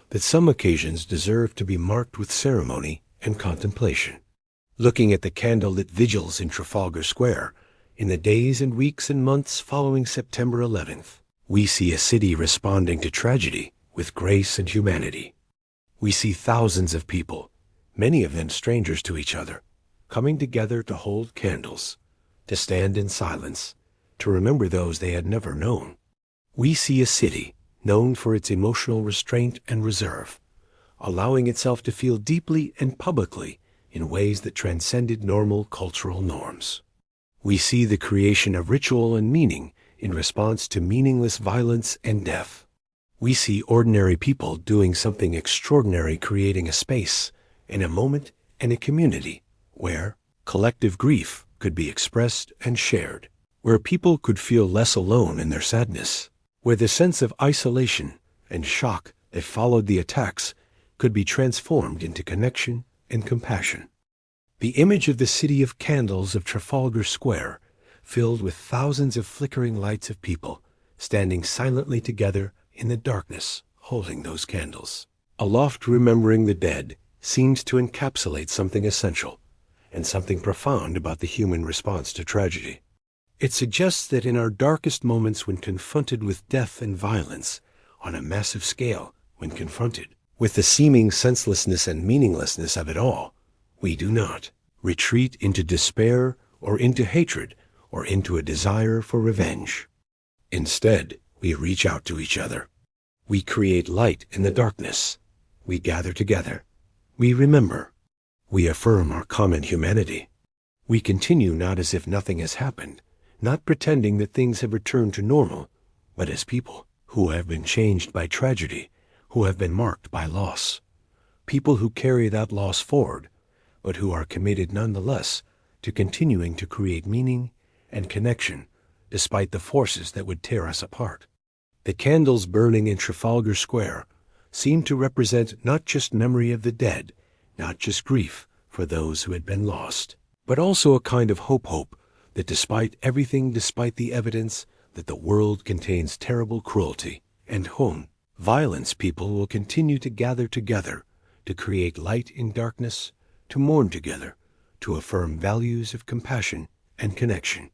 that some occasions deserve to be marked with ceremony and contemplation. Looking at the candlelit vigils in Trafalgar Square, in the days and weeks and months following September 11th, we see a city responding to tragedy with grace and humanity. We see thousands of people, many of them strangers to each other, coming together to hold candles, to stand in silence, to remember those they had never known. We see a city known for its emotional restraint and reserve, allowing itself to feel deeply and publicly in ways that transcended normal cultural norms. We see the creation of ritual and meaning in response to meaningless violence and death. We see ordinary people doing something extraordinary, creating a space, and a moment, and a community where collective grief could be expressed and shared, where people could feel less alone in their sadness, where the sense of isolation and shock that followed the attacks could be transformed into connection and compassion. The image of the city of candles of Trafalgar Square, filled with thousands of flickering lights of people standing silently together in the darkness, holding those candles, aloft remembering the dead, seems to encapsulate something essential and something profound about the human response to tragedy. It suggests that in our darkest moments, when confronted with death and violence on a massive scale, when confronted with the seeming senselessness and meaninglessness of it all, we do not retreat into despair or into hatred or into a desire for revenge. Instead, we reach out to each other. We create light in the darkness. We gather together. We remember. We affirm our common humanity. We continue not as if nothing has happened, not pretending that things have returned to normal, but as people who have been changed by tragedy, who have been marked by loss. People who carry that loss forward, but who are committed nonetheless to continuing to create meaning and connection despite the forces that would tear us apart. The candles burning in Trafalgar Square seemed to represent not just memory of the dead, not just grief for those who had been lost, but also a kind of hope that despite everything, despite the evidence that the world contains terrible cruelty and violence, people will continue to gather together, to create light in darkness, to mourn together, to affirm values of compassion and connection.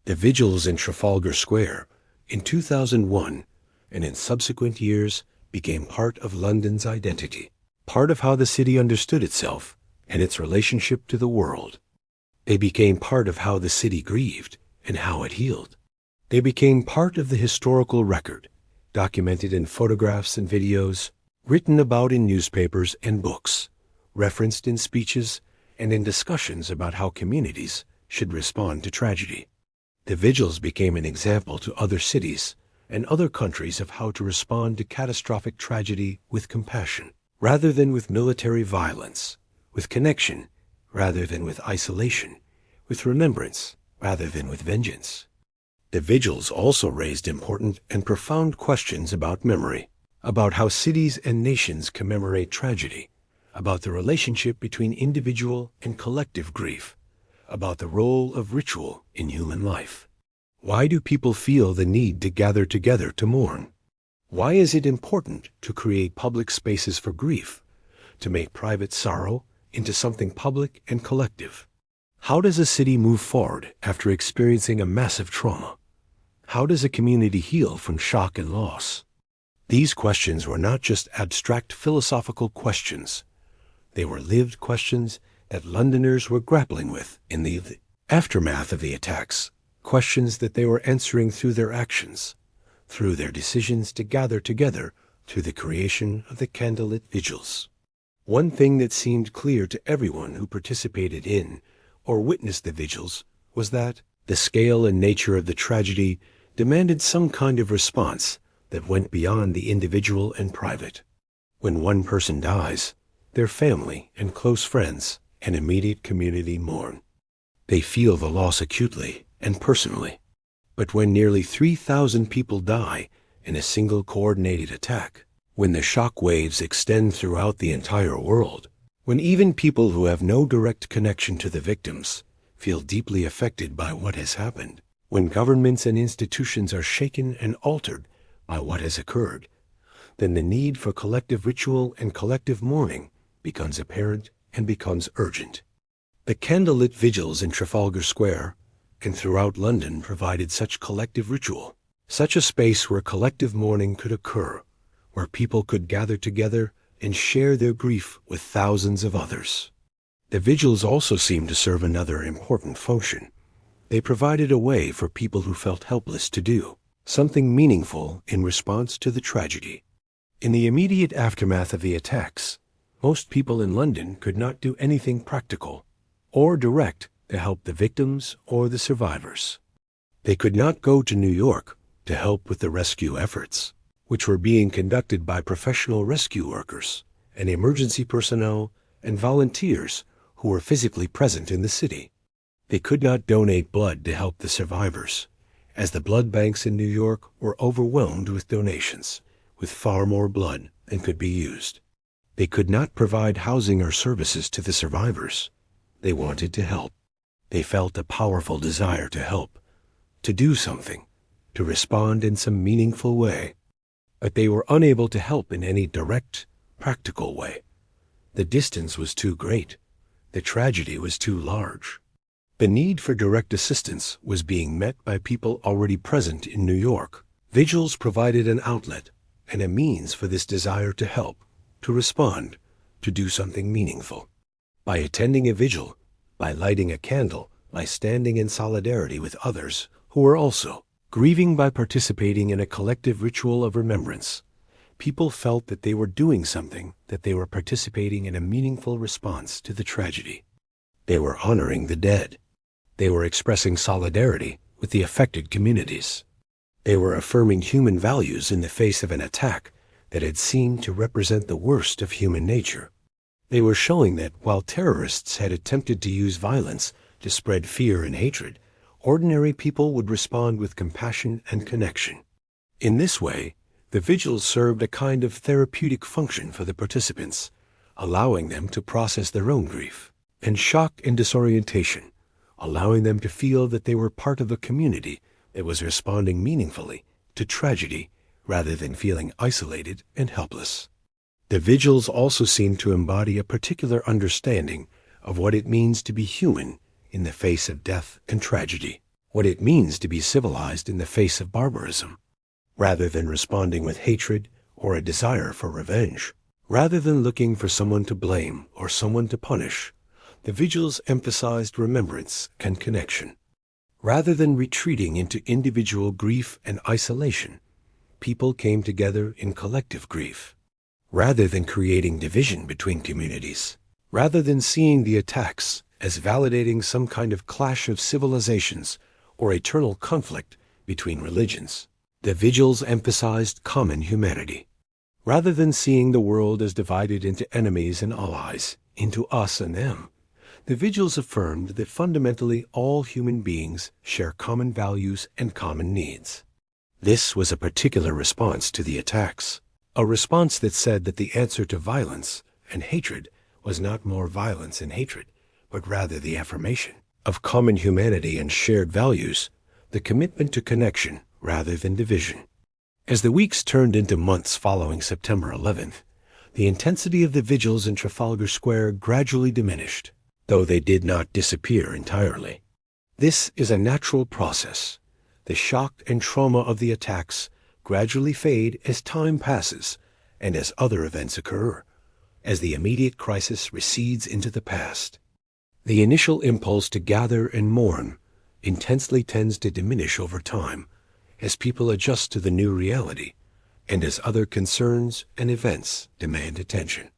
The vigils in Trafalgar Square in 2001 and in subsequent years became part of London's identity, part of how the city understood itself and its relationship to the world. They became part of how the city grieved and how it healed. They became part of the historical record, documented in photographs and videos, written about in newspapers and books, referenced in speeches and in discussions about how communities should respond to tragedy. The vigils became an example to other cities and other countries of how to respond to catastrophic tragedy with compassion, rather than with military violence, with connection rather than with isolation, with remembrance rather than with vengeance. The vigils also raised important and profound questions about memory, about how cities and nations commemorate tragedy, about the relationship between individual and collective grief, about the role of ritual in human life. Why do people feel the need to gather together to mourn? Why is it important to create public spaces for grief, to make private sorrow into something public and collective? How does a city move forward after experiencing a massive trauma? How does a community heal from shock and loss? These questions were not just abstract philosophical questions. They were lived questions that Londoners were grappling with in the aftermath of the attacks, questions that they were answering through their actions, through their decisions to gather together, through the creation of the candlelit vigils. One thing that seemed clear to everyone who participated in or witnessed the vigils was that the scale and nature of the tragedy demanded some kind of response that went beyond the individual and private. When one person dies, their family and close friends and immediate community mourn. They feel the loss acutely and personally. But when nearly 3,000 people die in a single coordinated attack, when the shock waves extend throughout the entire world, when even people who have no direct connection to the victims feel deeply affected by what has happened, when governments and institutions are shaken and altered by what has occurred, then the need for collective ritual and collective mourning becomes apparent and becomes urgent. The candlelit vigils in Trafalgar Square and throughout London provided such collective ritual, such a space where collective mourning could occur, where people could gather together and share their grief with thousands of others. The vigils also seemed to serve another important function. They provided a way for people who felt helpless to do something meaningful in response to the tragedy. In the immediate aftermath of the attacks, most people in London could not do anything practical or direct to help the victims or the survivors. They could not go to New York to help with the rescue efforts, which were being conducted by professional rescue workers and emergency personnel and volunteers who were physically present in the city. They could not donate blood to help the survivors, as the blood banks in New York were overwhelmed with donations, with far more blood than could be used. They could not provide housing or services to the survivors. They wanted to help. They felt a powerful desire to help, to do something, to respond in some meaningful way. But they were unable to help in any direct, practical way. The distance was too great. The tragedy was too large. The need for direct assistance was being met by people already present in New York. Vigils provided an outlet and a means for this desire to help, to respond, to do something meaningful. By attending a vigil, by lighting a candle, by standing in solidarity with others who were also grieving, by participating in a collective ritual of remembrance, people felt that they were doing something, that they were participating in a meaningful response to the tragedy. They were honoring the dead. They were expressing solidarity with the affected communities. They were affirming human values in the face of an attack that had seemed to represent the worst of human nature. They were showing that while terrorists had attempted to use violence to spread fear and hatred, ordinary people would respond with compassion and connection. In this way, The vigils served a kind of therapeutic function for the participants, allowing them to process their own grief and shock and disorientation, allowing them to feel that they were part of a community that was responding meaningfully to tragedy rather than feeling isolated and helpless. The vigils also seemed to embody a particular understanding of what it means to be human in the face of death and tragedy, what it means to be civilized in the face of barbarism. Rather than responding with hatred or a desire for revenge, rather than looking for someone to blame or someone to punish, the vigils emphasized remembrance and connection. Rather than retreating into individual grief and isolation, people came together in collective grief. Rather than creating division between communities, rather than seeing the attacks as validating some kind of clash of civilizations or eternal conflict between religions, the vigils emphasized common humanity. Rather than seeing the world as divided into enemies and allies, into us and them, the vigils affirmed that fundamentally all human beings share common values and common needs. This was a particular response to the attacks, a response that said that the answer to violence and hatred was not more violence and hatred, but rather the affirmation of common humanity and shared values, the commitment to connection rather than division. As the weeks turned into months following September 11th, the intensity of the vigils in Trafalgar Square gradually diminished, though they did not disappear entirely. This is a natural process. The shock and trauma of the attacks gradually fade as time passes and as other events occur, as the immediate crisis recedes into the past. The initial impulse to gather and mourn intensely tends to diminish over time, as people adjust to the new reality, and as other concerns and events demand attention.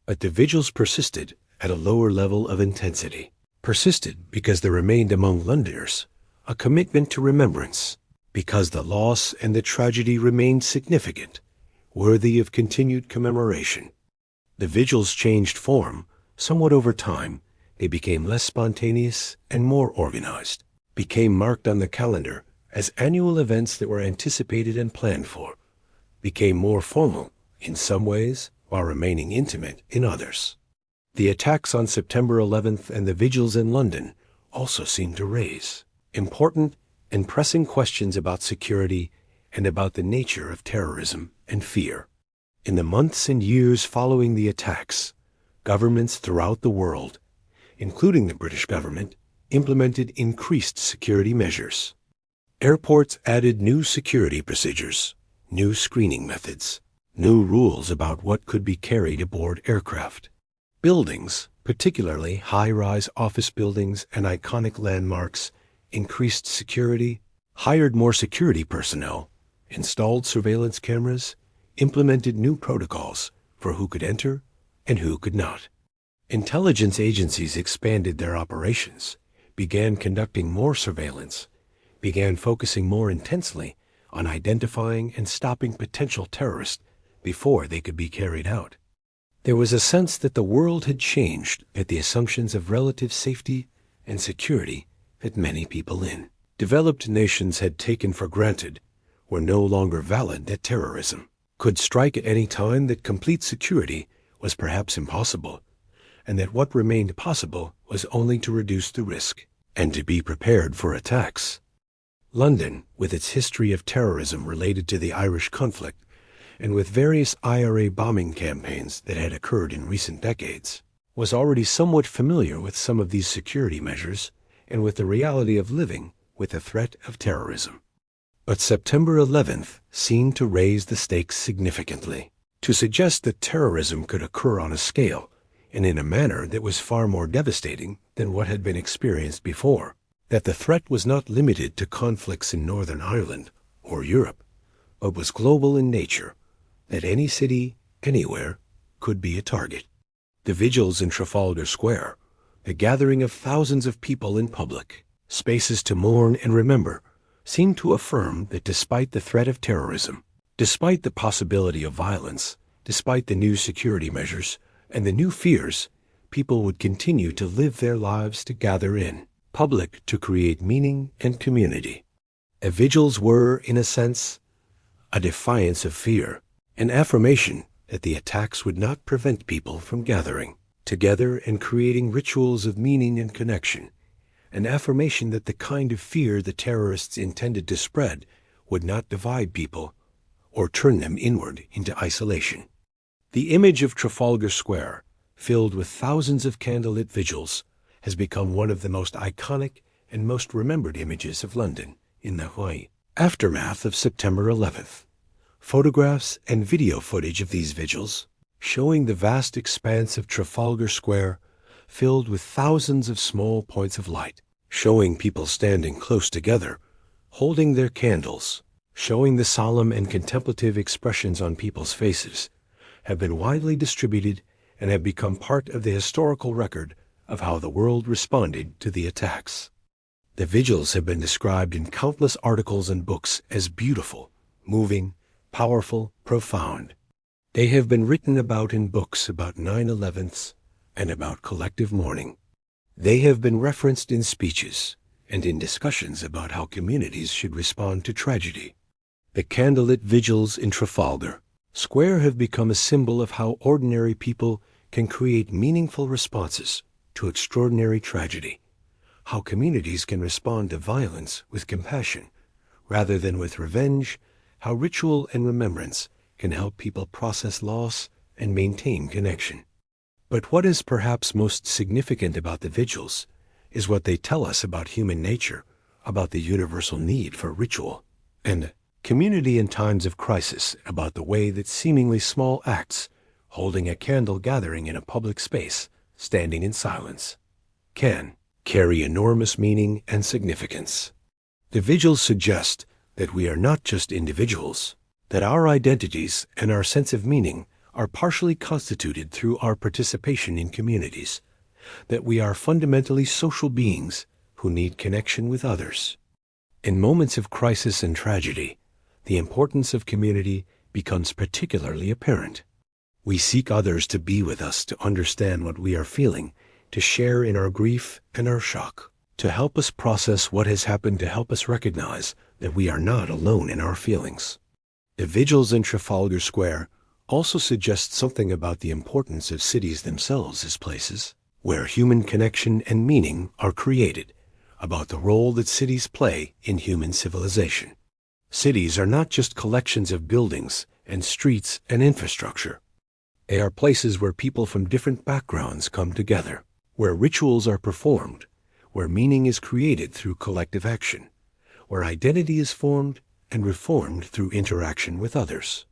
But the vigils persisted at a lower level of intensity, persisted because there remained among Londoners a commitment to remembrance, because the loss and the tragedy remained significant, worthy of continued commemoration. The vigils changed form somewhat over time. They became less spontaneous and more organized, became marked on the calendar as annual events that were anticipated and planned for, became more formal in some ways while remaining intimate in others. The attacks on September 11th and the vigils in London also seemed to raise important and pressing questions about security and about the nature of terrorism and fear. In the months and years following the attacks, governments throughout the world, including the British government, implemented increased security measures. Airports added new security procedures, new screening methods, new rules about what could be carried aboard aircraft. Buildings, particularly high-rise office buildings and iconic landmarks, increased security, hired more security personnel, installed surveillance cameras, implemented new protocols for who could enter and who could not. Intelligence agencies expanded their operations, began conducting more surveillance, began focusing more intensely on identifying and stopping potential terrorists before they could be carried out. There was a sense that the world had changed, that the assumptions of relative safety and security that many people in developed nations had taken for granted were no longer valid, that terrorism could strike at any time, that complete security was perhaps impossible, and that what remained possible was only to reduce the risk and to be prepared for attacks. London, with its history of terrorism related to the Irish conflict, and with various IRA bombing campaigns that had occurred in recent decades, was already somewhat familiar with some of these security measures and with the reality of living with the threat of terrorism. But September 11th seemed to raise the stakes significantly, to suggest that terrorism could occur on a scale and in a manner that was far more devastating than what had been experienced before, that the threat was not limited to conflicts in Northern Ireland or Europe, but was global in nature, that any city, anywhere, could be a target. The vigils in Trafalgar Square, the gathering of thousands of people in public, spaces to mourn and remember, seemed to affirm that despite the threat of terrorism, despite the possibility of violence, despite the new security measures and the new fears, people would continue to live their lives to gather in public to create meaning and community. Vigils were, in a sense, a defiance of fear, an affirmation that the attacks would not prevent people from gathering together and creating rituals of meaning and connection, an affirmation that the kind of fear the terrorists intended to spread would not divide people or turn them inward into isolation. The image of Trafalgar Square, filled with thousands of candlelit vigils, has become one of the most iconic and most remembered images of London in the aftermath of September 11th. Photographs and video footage of these vigils, showing the vast expanse of Trafalgar Square filled with thousands of small points of light, showing people standing close together, holding their candles, showing the solemn and contemplative expressions on people's faces, have been widely distributed and have become part of the historical record of how the world responded to the attacks. The vigils have been described in countless articles and books as beautiful, moving, powerful, profound. They have been written about in books about 9/11s and about collective mourning. They have been referenced in speeches and in discussions about how communities should respond to tragedy. The candlelit vigils in Trafalgar Square have become a symbol of how ordinary people can create meaningful responses to extraordinary tragedy, how communities can respond to violence with compassion rather than with revenge, how ritual and remembrance can help people process loss and maintain connection. But what is perhaps most significant about the vigils is what they tell us about human nature, about the universal need for ritual, and community in times of crisis, about the way that seemingly small acts, holding a candle, gathering in a public space, standing in silence, can carry enormous meaning and significance. The vigils suggest that we are not just individuals, that our identities and our sense of meaning are partially constituted through our participation in communities, that we are fundamentally social beings who need connection with others. In moments of crisis and tragedy, the importance of community becomes particularly apparent. We seek others to be with us, to understand what we are feeling, to share in our grief and our shock, to help us process what has happened, to help us recognize that we are not alone in our feelings. The vigils in Trafalgar Square also suggest something about the importance of cities themselves as places where human connection and meaning are created, about the role that cities play in human civilization. Cities are not just collections of buildings and streets and infrastructure. They are places where people from different backgrounds come together, where rituals are performed, where meaning is created through collective action, where identity is formed and reformed through interaction with others.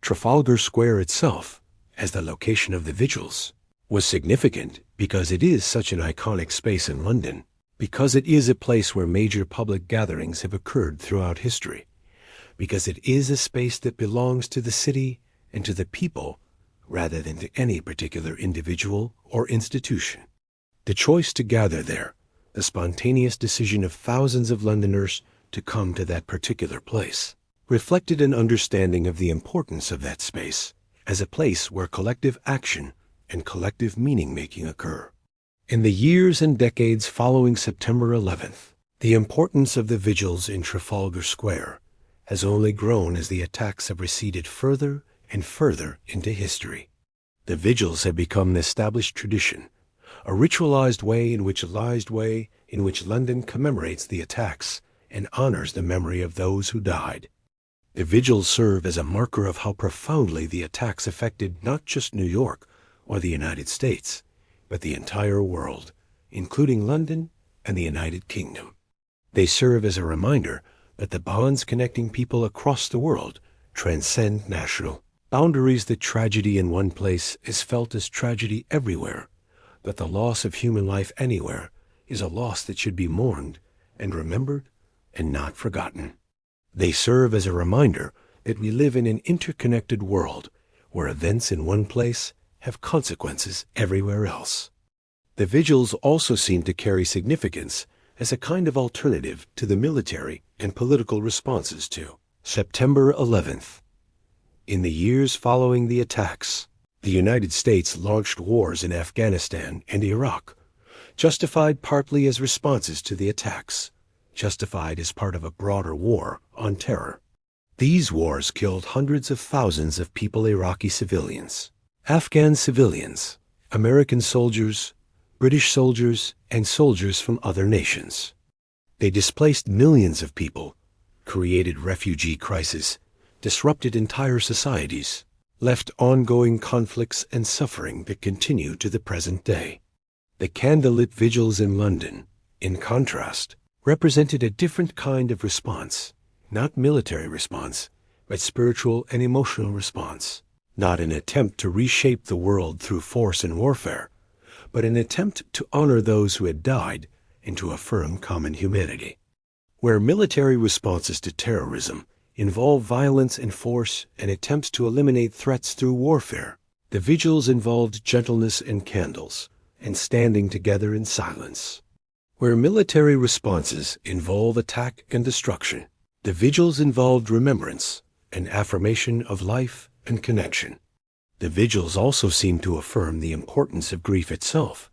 Trafalgar Square itself, as the location of the vigils, was significant because it is such an iconic space in London, because it is a place where major public gatherings have occurred throughout history, because it is a space that belongs to the city and to the people rather than to any particular individual or institution. The choice to gather there, the spontaneous decision of thousands of Londoners to come to that particular place, reflected an understanding of the importance of that space as a place where collective action and collective meaning-making occur. In the years and decades following September 11th, the importance of the vigils in Trafalgar Square has only grown as the attacks have receded further and further into history. The vigils have become an established tradition, a ritualized way in which London commemorates the attacks and honors the memory of those who died. The vigils serve as a marker of how profoundly the attacks affected not just New York or the United States, but the entire world, including London and the United Kingdom. They serve as a reminder that the bonds connecting people across the world transcend national boundaries, that tragedy in one place is felt as tragedy everywhere, that the loss of human life anywhere is a loss that should be mourned and remembered and not forgotten. They serve as a reminder that we live in an interconnected world where events in one place have consequences everywhere else. The vigils also seem to carry significance as a kind of alternative to the military and political responses to September 11th. In the years following the attacks, the United States launched wars in Afghanistan and Iraq, justified partly as responses to the attacks, justified as part of a broader war on terror. These wars killed hundreds of thousands of people, Iraqi civilians, Afghan civilians, American soldiers, British soldiers, and soldiers from other nations. They displaced millions of people, created refugee crises, disrupted entire societies, left ongoing conflicts and suffering that continue to the present day. The candlelit vigils in London, in contrast, represented a different kind of response, not military response, but spiritual and emotional response, not an attempt to reshape the world through force and warfare, but an attempt to honor those who had died and to affirm common humanity. Where military responses to terrorism involve violence and force and attempts to eliminate threats through warfare, the vigils involved gentleness and candles, and standing together in silence. Where military responses involve attack and destruction, the vigils involved remembrance and affirmation of life and connection. The vigils also seem to affirm the importance of grief itself,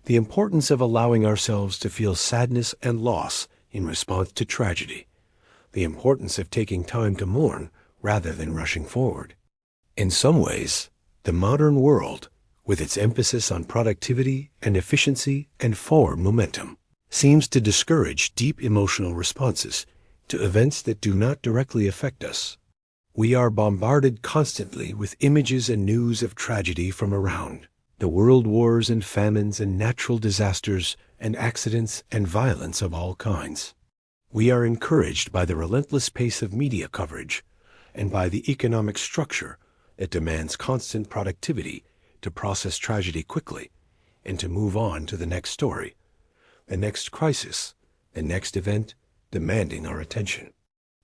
the importance of allowing ourselves to feel sadness and loss in response to tragedy, the importance of taking time to mourn rather than rushing forward. In some ways, the modern world, with its emphasis on productivity and efficiency and forward momentum, seems to discourage deep emotional responses to events that do not directly affect us. We are bombarded constantly with images and news of tragedy from around, the world wars and famines and natural disasters and accidents and violence of all kinds. We are encouraged by the relentless pace of media coverage and by the economic structure that demands constant productivity to process tragedy quickly and to move on to the next story, the next crisis, the next event demanding our attention.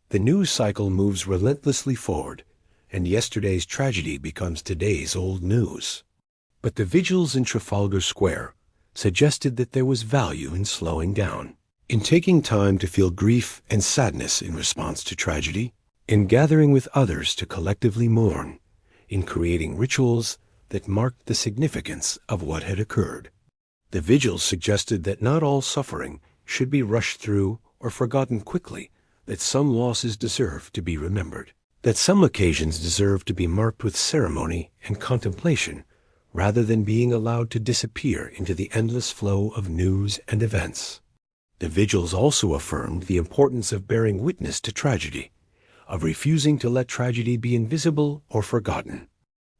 The news cycle moves relentlessly forward, and yesterday's tragedy becomes today's old news. But the vigils in Trafalgar Square suggested that there was value in slowing down, in taking time to feel grief and sadness in response to tragedy, in gathering with others to collectively mourn, in creating rituals that marked the significance of what had occurred. The vigils suggested that not all suffering should be rushed through or forgotten quickly, that some losses deserve to be remembered, that some occasions deserve to be marked with ceremony and contemplation rather than being allowed to disappear into the endless flow of news and events. The vigils also affirmed the importance of bearing witness to tragedy, of refusing to let tragedy be invisible or forgotten.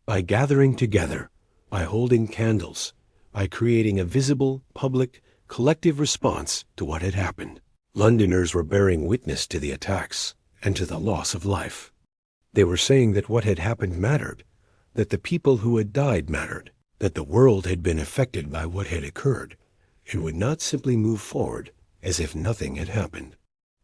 By gathering together, by holding candles, by creating a visible, public, collective response to what had happened, Londoners were bearing witness to the attacks and to the loss of life. They were saying that what had happened mattered, that the people who had died mattered, that the world had been affected by what had occurred, and would not simply move forward as if nothing had happened.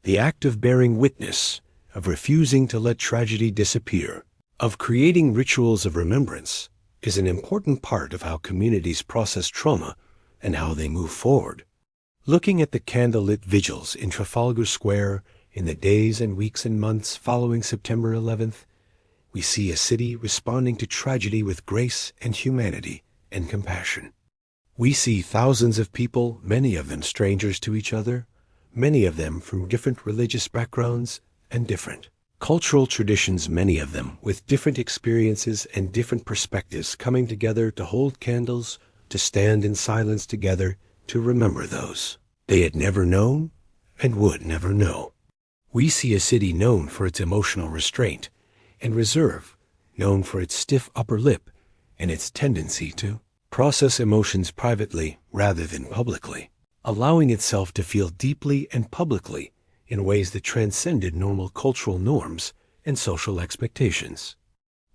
The act of bearing witness, of refusing to let tragedy disappear, of creating rituals of remembrance, is an important part of how communities process trauma and how they move forward. Looking at the candlelit vigils in Trafalgar Square in the days and weeks and months following September 11th, we see a city responding to tragedy with grace and humanity and compassion. We see thousands of people, many of them strangers to each other, many of them from different religious backgrounds and different cultural traditions, many of them with different experiences and different perspectives coming together to hold candles, to stand in silence together, to remember those they had never known and would never know. We see a city known for its emotional restraint and reserve, known for its stiff upper lip and its tendency to process emotions privately rather than publicly, allowing itself to feel deeply and publicly in ways that transcended normal cultural norms and social expectations.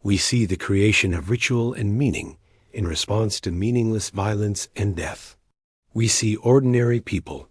We see the creation of ritual and meaning in response to meaningless violence and death. We see ordinary people,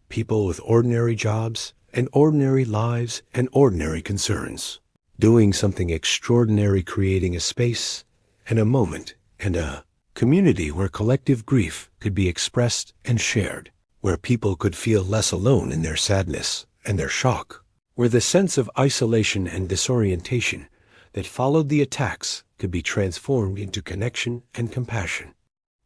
people with ordinary jobs and ordinary lives and ordinary concerns, doing something extraordinary, creating a space and a moment and a community where collective grief could be expressed and shared, where people could feel less alone in their sadness and their shock, where the sense of isolation and disorientation that followed the attacks could be transformed into connection and compassion.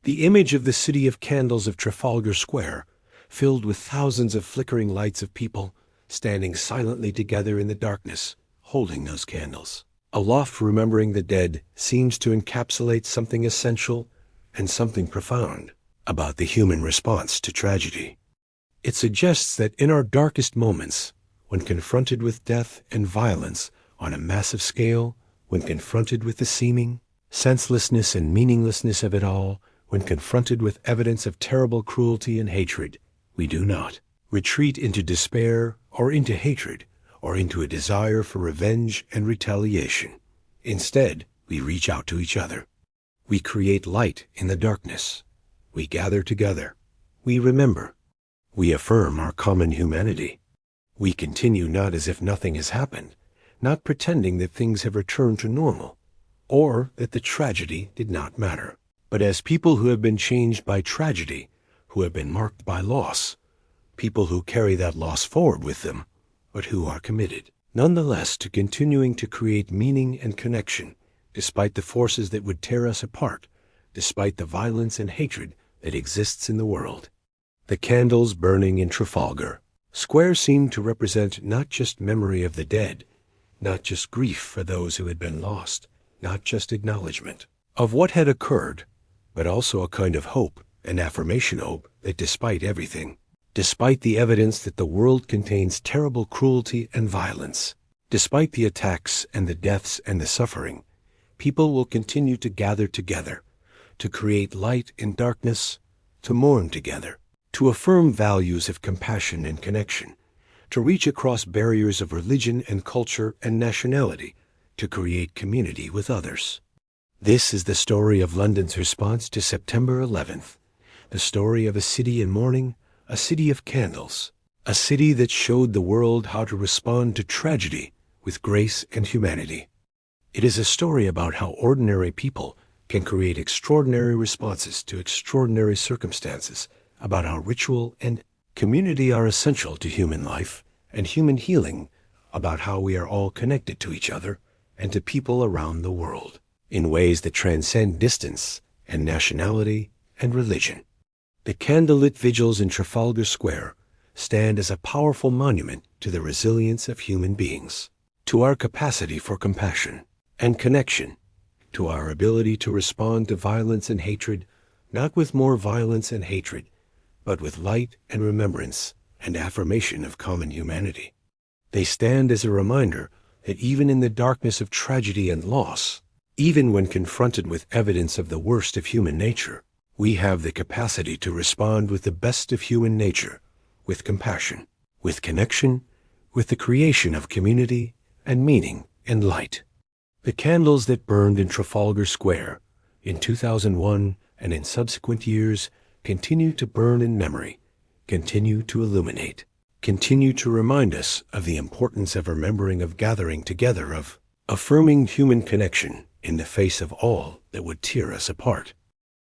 The image of the city of candles of Trafalgar Square, filled with thousands of flickering lights of people standing silently together in the darkness, holding those candles. Aloft, remembering the dead seems to encapsulate something essential and something profound about the human response to tragedy. It suggests that in our darkest moments, when confronted with death and violence on a massive scale, when confronted with the seeming senselessness and meaninglessness of it all, when confronted with evidence of terrible cruelty and hatred, we do not retreat into despair or into hatred or into a desire for revenge and retaliation. Instead, we reach out to each other. We create light in the darkness. We gather together. We remember. We affirm our common humanity. We continue not as if nothing has happened, not pretending that things have returned to normal, or that the tragedy did not matter, but as people who have been changed by tragedy, who have been marked by loss, people who carry that loss forward with them, but who are committed, nonetheless, to continuing to create meaning and connection, despite the forces that would tear us apart, despite the violence and hatred that exists in the world. The candles burning in Trafalgar Square seemed to represent not just memory of the dead, not just grief for those who had been lost, not just acknowledgement of what had occurred, but also a kind of hope, an affirmation hope that despite everything, despite the evidence that the world contains terrible cruelty and violence, despite the attacks and the deaths and the suffering, people will continue to gather together, to create light in darkness, to mourn together, to affirm values of compassion and connection, to reach across barriers of religion and culture and nationality, to create community with others. This is the story of London's response to September 11th, the story of a city in mourning, a city of candles, a city that showed the world how to respond to tragedy with grace and humanity. It is a story about how ordinary people can create extraordinary responses to extraordinary circumstances, about how ritual and community are essential to human life and human healing, about how we are all connected to each other and to people around the world in ways that transcend distance and nationality and religion. The candlelit vigils in Trafalgar Square stand as a powerful monument to the resilience of human beings, to our capacity for compassion and connection, to our ability to respond to violence and hatred, not with more violence and hatred, but with light and remembrance and affirmation of common humanity. They stand as a reminder that even in the darkness of tragedy and loss, even when confronted with evidence of the worst of human nature, we have the capacity to respond with the best of human nature, with compassion, with connection, with the creation of community and meaning and light. The candles that burned in Trafalgar Square in 2001 and in subsequent years continue to burn in memory, continue to illuminate, continue to remind us of the importance of remembering, of gathering together, of affirming human connection in the face of all that would tear us apart.